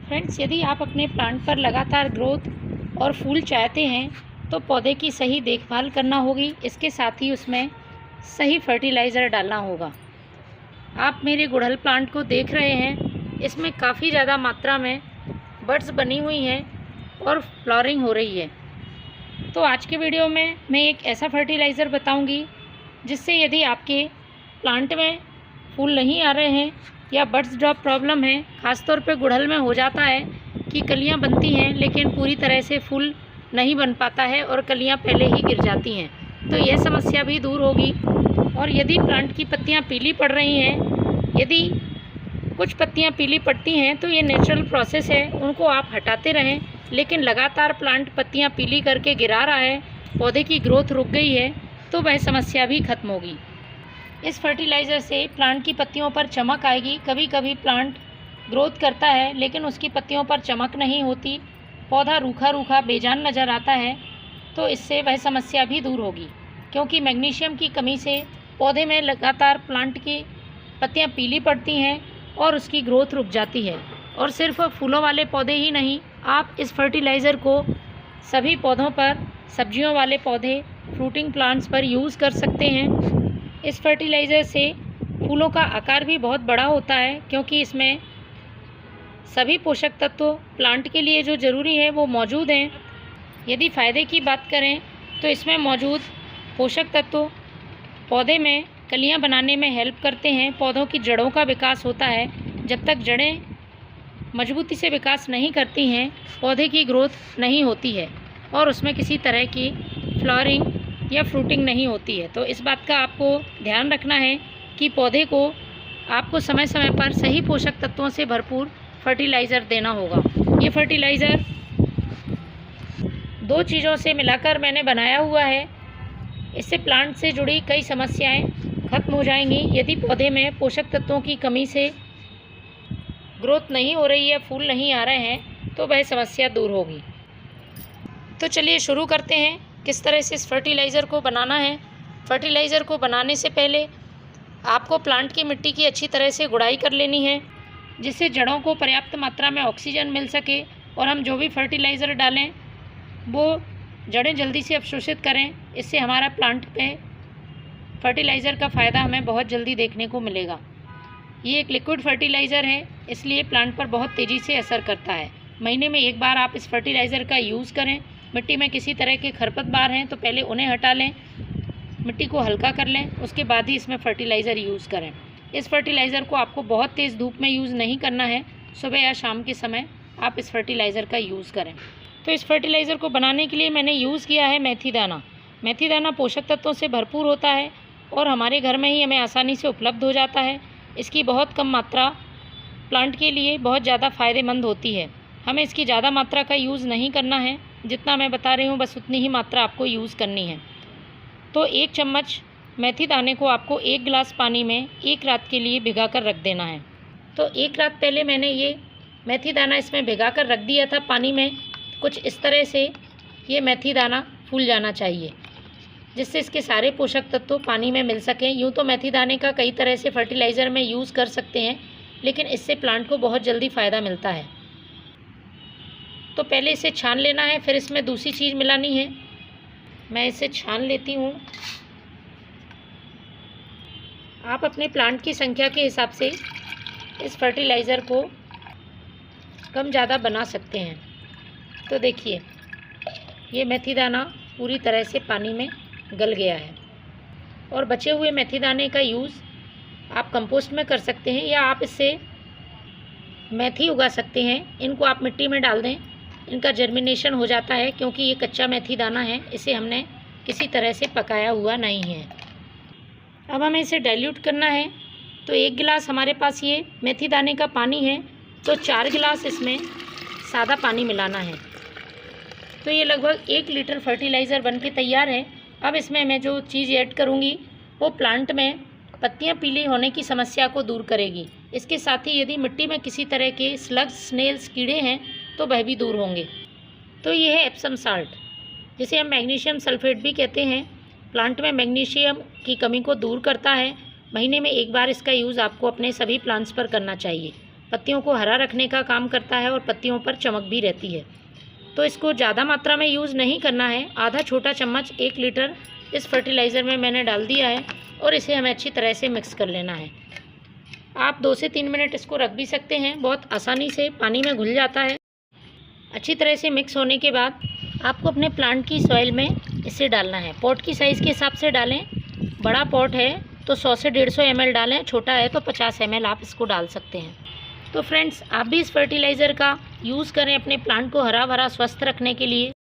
Friends, यदि आप अपने प्लांट पर लगातार ग्रोथ और फूल चाहते हैं तो पौधे की सही देखभाल करना होगी। इसके साथ ही उसमें सही फर्टिलाइज़र डालना होगा। आप मेरे गुड़हल प्लांट को देख रहे हैं, इसमें काफ़ी ज़्यादा मात्रा में बड्स बनी हुई हैं और फ्लावरिंग हो रही है। तो आज के वीडियो में मैं एक ऐसा फर्टिलाइज़र बताऊंगी जिससे यदि आपके प्लांट में फूल नहीं आ रहे हैं या बड्स ड्रॉप प्रॉब्लम है, ख़ासतौर पे गुड़हल में हो जाता है कि कलियां बनती हैं लेकिन पूरी तरह से फूल नहीं बन पाता है और कलियां पहले ही गिर जाती हैं, तो यह समस्या भी दूर होगी। और यदि प्लांट की पत्तियां पीली पड़ रही हैं, यदि कुछ पत्तियां पीली पड़ती हैं तो ये नेचुरल प्रोसेस है, उनको आप हटाते रहें। लेकिन लगातार प्लांट पत्तियां पीली करके गिरा रहा है, पौधे की ग्रोथ रुक गई है, तो वह समस्या भी खत्म होगी। इस फर्टिलाइज़र से प्लांट की पत्तियों पर चमक आएगी। कभी कभी प्लांट ग्रोथ करता है लेकिन उसकी पत्तियों पर चमक नहीं होती, पौधा रूखा रूखा बेजान नज़र आता है, तो इससे वह समस्या भी दूर होगी। क्योंकि मैग्नीशियम की कमी से पौधे में लगातार प्लांट की पत्तियां पीली पड़ती हैं और उसकी ग्रोथ रुक जाती है। और सिर्फ फूलों वाले पौधे ही नहीं, आप इस फर्टिलाइज़र को सभी पौधों पर, सब्जियों वाले पौधे, फ्रूटिंग प्लांट्स पर यूज़ कर सकते हैं। इस फर्टिलाइज़र से फूलों का आकार भी बहुत बड़ा होता है, क्योंकि इसमें सभी पोषक तत्व प्लांट के लिए जो ज़रूरी है वो मौजूद हैं। यदि फ़ायदे की बात करें तो इसमें मौजूद पोषक तत्व पौधे में कलियां बनाने में हेल्प करते हैं। पौधों की जड़ों का विकास होता है। जब तक जड़ें मजबूती से विकास नहीं करती हैं, पौधे की ग्रोथ नहीं होती है और उसमें किसी तरह की फ्लावरिंग या फ्रूटिंग नहीं होती है। तो इस बात का आपको ध्यान रखना है कि पौधे को आपको समय समय पर सही पोषक तत्वों से भरपूर फर्टिलाइज़र देना होगा। ये फर्टिलाइज़र दो चीज़ों से मिलाकर मैंने बनाया हुआ है। इससे प्लांट से जुड़ी कई समस्याएं खत्म हो जाएंगी। यदि पौधे में पोषक तत्वों की कमी से ग्रोथ नहीं हो रही है, फूल नहीं आ रहे हैं, तो वह समस्या दूर होगी। तो चलिए शुरू करते हैं किस तरह से इस फर्टिलाइज़र को बनाना है। फर्टिलाइज़र को बनाने से पहले आपको प्लांट की मिट्टी की अच्छी तरह से गुड़ाई कर लेनी है, जिससे जड़ों को पर्याप्त मात्रा में ऑक्सीजन मिल सके और हम जो भी फर्टिलाइज़र डालें वो जड़ें जल्दी से अवशोषित करें। इससे हमारा प्लांट पे फर्टिलाइज़र का फ़ायदा हमें बहुत जल्दी देखने को मिलेगा। ये एक लिक्विड फर्टिलाइज़र है, इसलिए प्लांट पर बहुत तेज़ी से असर करता है। महीने में एक बार आप इस फर्टिलाइज़र का यूज़ करें। मिट्टी में किसी तरह के खरपतवार हैं तो पहले उन्हें हटा लें, मिट्टी को हल्का कर लें, उसके बाद ही इसमें फर्टिलाइज़र यूज़ करें। इस फर्टिलाइज़र को आपको बहुत तेज़ धूप में यूज़ नहीं करना है, सुबह या शाम के समय आप इस फर्टिलाइज़र का यूज़ करें। तो इस फर्टिलाइज़र को बनाने के लिए मैंने यूज़ किया है मेथी दाना। मेथी दाना पोषक तत्वों से भरपूर होता है और हमारे घर में ही हमें आसानी से उपलब्ध हो जाता है। इसकी बहुत कम मात्रा प्लांट के लिए बहुत ज़्यादा फ़ायदेमंद होती है। हमें इसकी ज़्यादा मात्रा का यूज़ नहीं करना है, जितना मैं बता रही हूँ बस उतनी ही मात्रा आपको यूज़ करनी है। तो 1 चम्मच मेथी दाने को आपको 1 गिलास पानी में 1 रात के लिए भिगा कर रख देना है। तो 1 रात पहले मैंने ये मेथी दाना इसमें भिगा कर रख दिया था पानी में। कुछ इस तरह से ये मेथी दाना फूल जाना चाहिए, जिससे इसके सारे पोषक तत्व पानी में मिल सकें। यूँ तो मेथी दाने का कई तरह से फर्टिलाइज़र में यूज़ कर सकते हैं, लेकिन इससे प्लांट को बहुत जल्दी फ़ायदा मिलता है। तो पहले इसे छान लेना है, फिर इसमें दूसरी चीज़ मिलानी है। मैं इसे छान लेती हूँ। आप अपने प्लांट की संख्या के हिसाब से इस फर्टिलाइज़र को कम ज़्यादा बना सकते हैं। तो देखिए, ये मेथी दाना पूरी तरह से पानी में गल गया है और बचे हुए मेथी दाने का यूज़ आप कंपोस्ट में कर सकते हैं या आप इससे मेथी उगा सकते हैं। इनको आप मिट्टी में डाल दें, इनका जर्मिनेशन हो जाता है, क्योंकि ये कच्चा मेथी दाना है, इसे हमने किसी तरह से पकाया हुआ नहीं है। अब हमें इसे डाइल्यूट करना है। तो 1 गिलास हमारे पास ये मेथी दाने का पानी है, तो 4 गिलास इसमें सादा पानी मिलाना है। तो ये लगभग 1 लीटर फर्टिलाइज़र बन के तैयार है। अब इसमें मैं जो चीज़ ऐड करूँगी वो प्लांट में पत्तियां पीली होने की समस्या को दूर करेगी। इसके साथ ही यदि मिट्टी में किसी तरह के स्लग्स, स्नेल्स, कीड़े हैं तो वह भी दूर होंगे। तो ये है एप्सम साल्ट, जिसे हम मैग्नीशियम सल्फेट भी कहते हैं। प्लांट में मैग्नीशियम की कमी को दूर करता है। महीने में एक बार इसका यूज़ आपको अपने सभी प्लांट्स पर करना चाहिए। पत्तियों को हरा रखने का काम करता है और पत्तियों पर चमक भी रहती है। तो इसको ज़्यादा मात्रा में यूज़ नहीं करना है। आधा छोटा चम्मच 1 लीटर इस फर्टिलाइज़र में मैंने डाल दिया है और इसे हमें अच्छी तरह से मिक्स कर लेना है। आप 2 से 3 मिनट इसको रख भी सकते हैं, बहुत आसानी से पानी में घुल जाता है। अच्छी तरह से मिक्स होने के बाद आपको अपने प्लांट की सॉइल में इसे डालना है। पॉट की साइज़ के हिसाब से डालें। बड़ा पॉट है तो 100 से 150 ml डालें, छोटा है तो 50 ml आप इसको डाल सकते हैं। तो फ्रेंड्स, आप भी इस फर्टिलाइज़र का यूज़ करें अपने प्लांट को हरा भरा स्वस्थ रखने के लिए।